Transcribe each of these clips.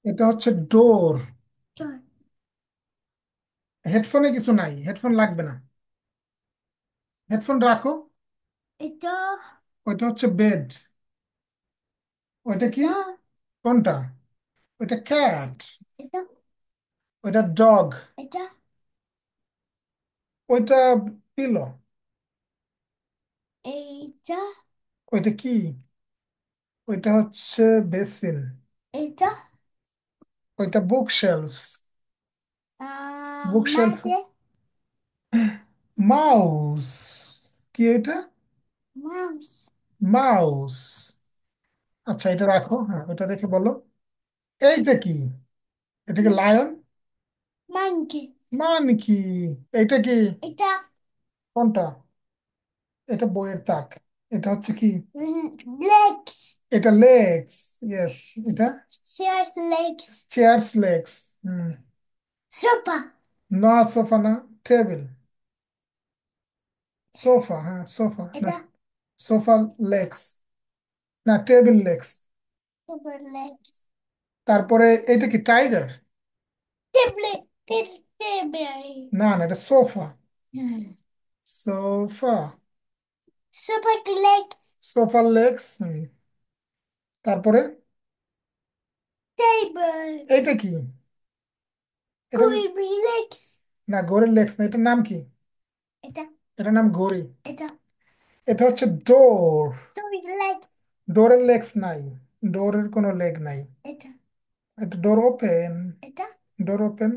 এটা হচ্ছে ডোর। Door. হেডফোনে কিছু নাই, হেডফোন লাগবে না। হেডফোন রাখো। এটা ওইটা হচ্ছে বেড। ওইটা কি? এটা কোনটা? ওইটা ক্যাট। এটা ওইটা ডগ। এটা ওইটা পিলো। এটা ওইটা কি? ওইটা হচ্ছে বেসিন। এটা ওইটা বুক শেলফস। বুক শেলফ। মাঝে মাউস। কি এটা? mouse. মাউস। আচ্ছা, এটা রাখো, হ্যাঁ ওটা রেখে বলো। এইটা কি? এটা কি লায়ন? Monkey. মান কি? এইটা কি? এটা কোনটা? এটা বইয়ের তাক। এটা হচ্ছে কি? legs. এটা লেগস। ইয়েস। এটা Cheers legs. Chairs legs. Hmm. Super. না, সোফা না। টেবিল। সোফা, হ্যাঁ সোফা না। এটা সোফা লেগস। না, টেবিল লেগস। super legs. তারপরে এটা কি টাইগার? Tablet. It's table. না না, এটা sofa. Sofa. Super legs. Sofa legs. তারপরে Table. এটা কি? এটা Good legs. না, গরুর লেগস না, এটার নাম কি? এটা এটার নাম গড়ি। এটা এটা হচ্ছে ডোর। two legs. ডোরের লেগস নাই। ডোরের কোনো লেগ নাই। এটা এটা ডোর ওপেন। এটা ডোর ওপেন।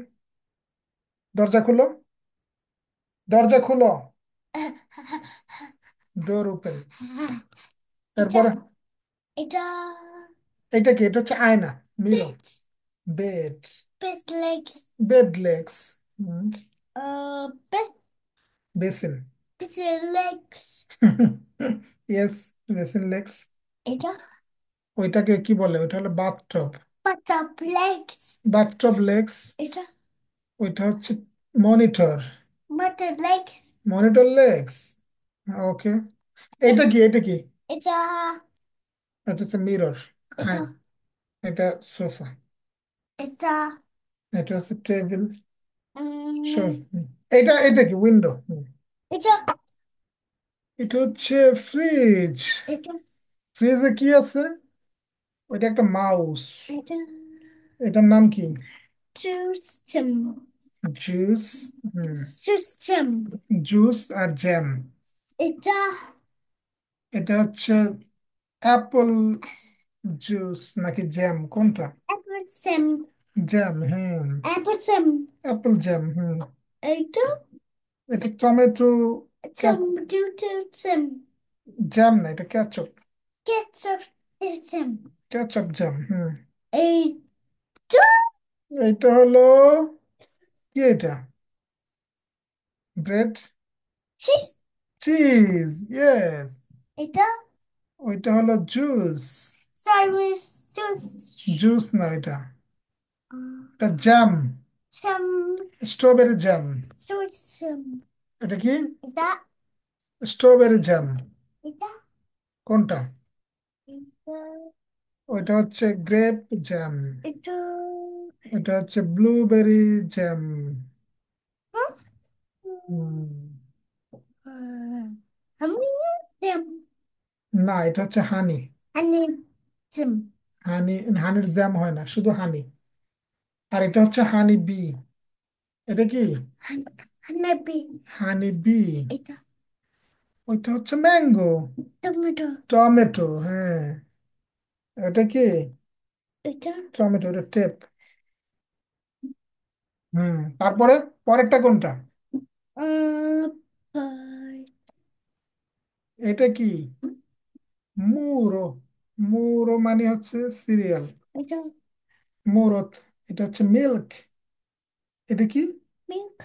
দরজা খুলো। দরজা খুলো। Door open. এটা তারপরে এটা এটা কি? এটা হচ্ছে আয়না। Mirror. bed. Bed. Bed legs. Bed legs. Bed basin. bed legs. Yes. Basin legs. এটা ওইটাকে কি বলে? ওইটা হলো bathtub. buttock legs. Bathtub legs. এটা ওইটা হচ্ছে monitor. butter legs. Monitor legs. Okay. Bed এটা কি? এটা কি? এটা এটা হচ্ছে মিরর। এটা হ্যাঁ। এটা সোফা। এটা এটা হচ্ছে টেবিল। উম, এটা এটা কি? উইন্ডো। এটা এটা হচ্ছে ফ্রিজ। এটা ফ্রিজে কি আছে? ওইটা একটা মাউস। এটা এটার নাম কি? system. Juice. Hmm. System. Juice আর জ্যাম। এটা এটা হচ্ছে অ্যাপল জুস নাকি জ্যাম, কোনটা? apple sim. জ্যাম, হ্যাঁ। Apple sim. Apple jam, hmm. এটা এটা tomato. some due to some jam না, এটা ketchup. ketchup system. Ketchup jam, hmm. Eta এইটা হলো কি? এটা bread. cheese. Cheese, yes. Eta ওইটা হলো জুস। cyrus juice. জুস না এটা। এটা jam. Some strawberry jam. system. এটা কি? Eta strawberry jam. eta কোনটা? eta ওইটা হচ্ছে গ্রেপ জ্যাম। eta এটা হচ্ছে blueberry jam. huh? Hmm. How many them? না, এটা হচ্ছে honey. And then some honey. হানির জ্যাম হয় না, শুধু হানি। আর এটা হচ্ছে হানি বি। এটা কি? honey হানি বি। এটা ওইটা হচ্ছে ম্যাঙ্গো। tomato. টমেটো, হ্যাঁ। এটা কি? Eta টমেটো, এটা টেপ। হুম। তারপরে পরেরটা কোনটা? pie. এটা কি? মুরো। মুরো মানে হচ্ছে সিরিয়াল। Eta মুরত। এটা হচ্ছে মিল্ক। এটা কি? milk.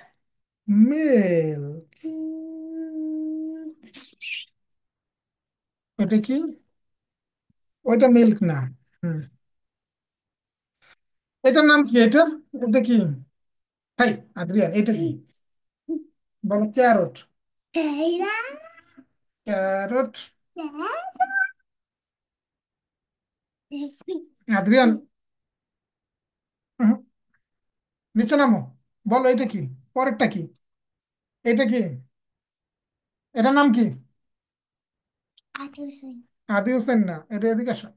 মিল্ক। Mm, এটা কি? ওইটা মিল্ক না। হুম। এটার নাম কি? এটা এটা কি? হাই আদ্রিয়ান, এটা কি? বলো। ক্যারট। Peter. ক্যারট। আদ্রিয়ান, নিচে নামো। বলো এটা কি? পরেরটা কি? এটা কি? এটার নাম কি? Addison. আদি হোসেন না, এটা এদিকে আসো।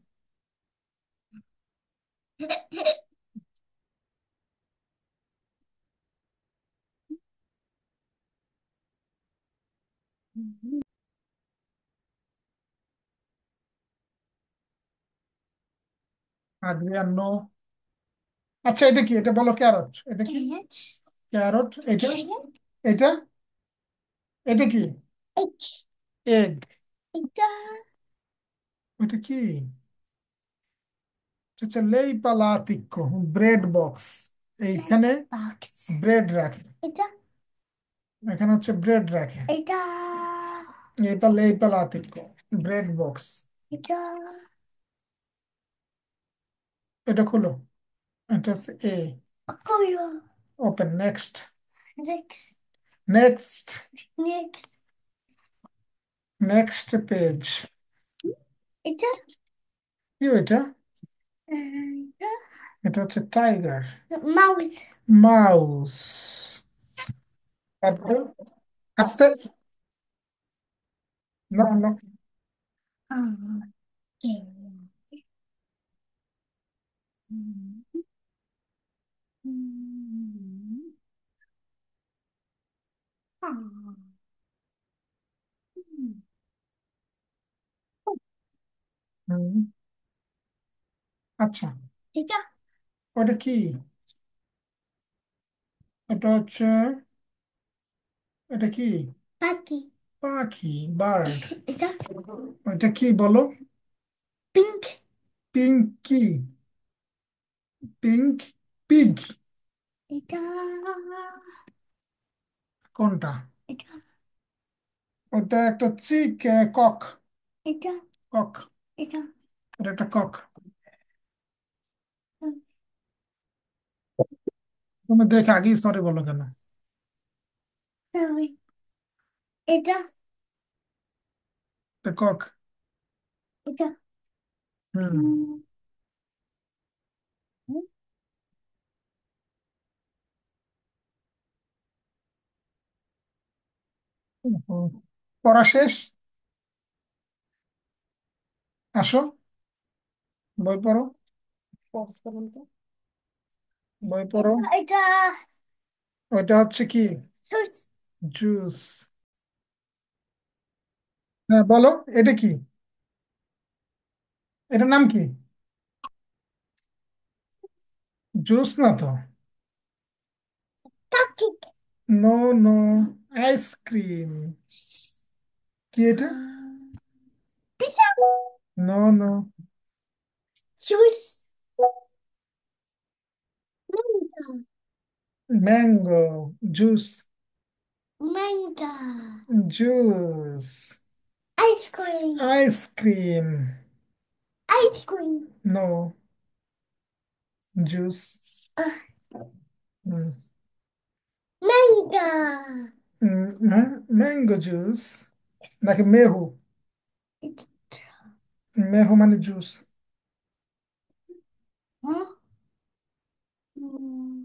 Adrian no. আচ্ছা এটা কি? এটা বলো, ক্যারট। এটা কি? Carrot. ক্যারট। এটা? Carrot. এটা? এটা কি? Egg. এগ। Ita. এটা কি? এটা হচ্ছে লেই পালাতিক্য, ব্রেড বক্স। এইখানে Box. ব্রেড রাখে। Ita. এখানে হচ্ছে ব্রেড রাখে। Ita. এটা লেই পালাতিক্য, ব্রেড বক্স। Ita. এটা খুলো। এটা হচ্ছে এ। Akuyo. Open. Next. Next. Next. Next. Next page. Ita. কি এটা? Ita. এটা হচ্ছে টাইগার। Mouse. মাউস। তারপরে আস্তে। না না। Okay. হুম, আচ্ছা। Ita. ওটা কি? এটা হচ্ছে, এটা কি? Paki. পাখি, বার্ড। Ita. এটা কি বলো? Pink. পিঙ্ক কি? পিঙ্ক। পিগ। Ita. কোনটা? Ita. ওটা একটা চিক। কক। Ita. কক। Ita. এটা একটা কক। তুমি দেখে আগেই সরি বলো কেন? Sorry. Ita. এটা কক। Ita. হুম। হুম। পড়া শেষ। আসো, বই পড়ো। পজ করুন তো। বই পড়ো। Ita. ওইটা হচ্ছে কি? Sus. জুস। হ্যাঁ বলো, এটা কি? এটার নাম কি? জুস না তো। Taki. No no. আইসক্রিম। কি এটা? Pizza. No no. Juice. Manga. Mango. Juice. Manga. Juice. Ice cream. Ice cream. Ice cream. No. Juice. Uh, হুম। manga. হ্যাঁ, ম্যাঙ্গো জুস নাকি মেহু? It's, মেহু মানে জুস। huh? Mm.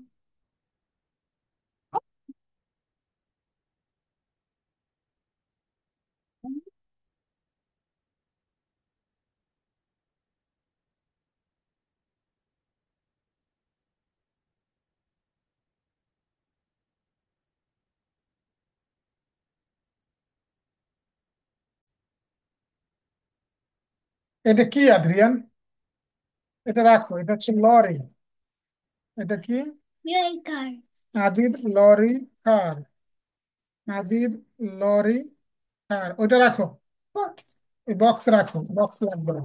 এটা কি আদ্রিয়ান? এটা রাখো, এটা হচ্ছে লরি। এটা কি? Yogurt. আদির লরি কার। আদির লরি কার। ওইটা রাখো। Box. এই বক্স রাখো, বক্স লাগবে না।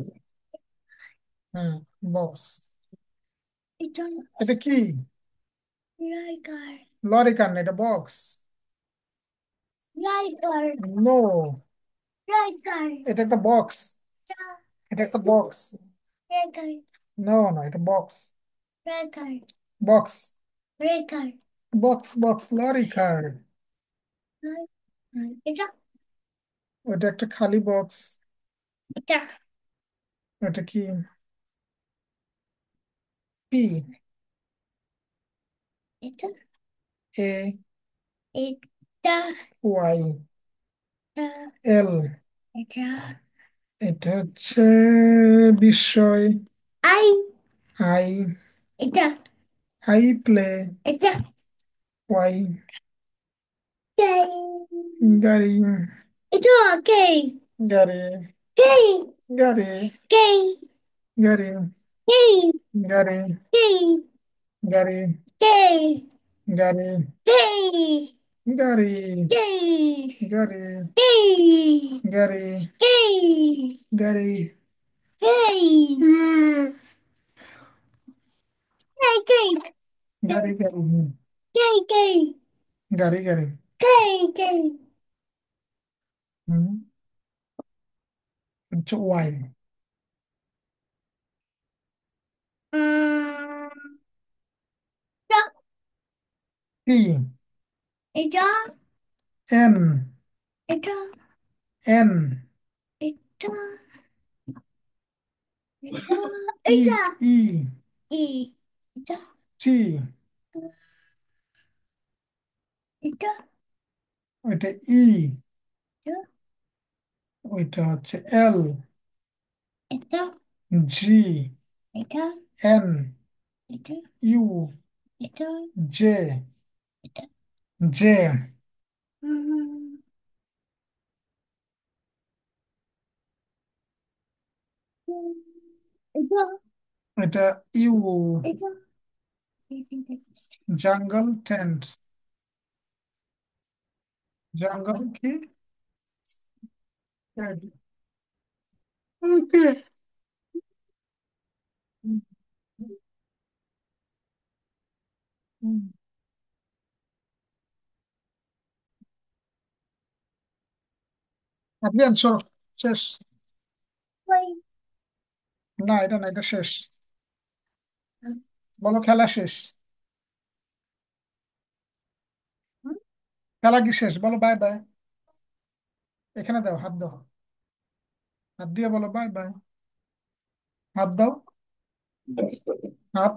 হ্যাঁ, বক্স। It's a এটা কি? yogurt. লরি কার না, এটা বক্স। Yogurt. নো। Yogurt. এটা একটা বক্স। এটা একটা বক্স। Yogurt. নো না, এটা box. Yogurt. Box. Yogurt. Box box lorry কার। It's a ওটা একটা খালি বক্স। it's a ওটা কি? পি। এটা এ, এটা ওয়াই, এটা এল। এটা এটা হচ্ছে বিস্ময়। আই আই, এটা আই প্লে। এটা ওয়াই, কেই গাড়ি। এটা কেই গাড়ি, কেই গাড়ি, কেই গাড়ি, কেই গাড়ি, কেই গাড়ি, কেই গাড়ি, কেই গাড়ি, কেই গাড়ি, কেই গাড়ি, কেই গাড়ি। কেই কেই কেই গাড়ি, গাড়ি, কেই কেই গাড়ি, গাড়ি। কেই কেই হুম, হচ্ছে ওয়াই। এটা টি, এটা এন, এটা এন, এটা এটা ই, এটা ই, ই এটা টি। এটা ওইটা ই, এটা ওইটা হচ্ছে এল, এটা জি, এটা এন, এটা ইউ, এটা জে, এটা জে। হুম, এটা এটা ইউ, এটা জঙ্গল টেন্ট। জঙ্গল কি? ওকে। আপনি আনসার শেষ। ওই না, এটা না, এটা শেষ। বলো খেলা শেষ। খেলা কি শেষ? বলো বাই বাই। এখানে দাও, হাত দাও। হাত দিয়ে বলো বাই বাই। হাত দাও। হাত।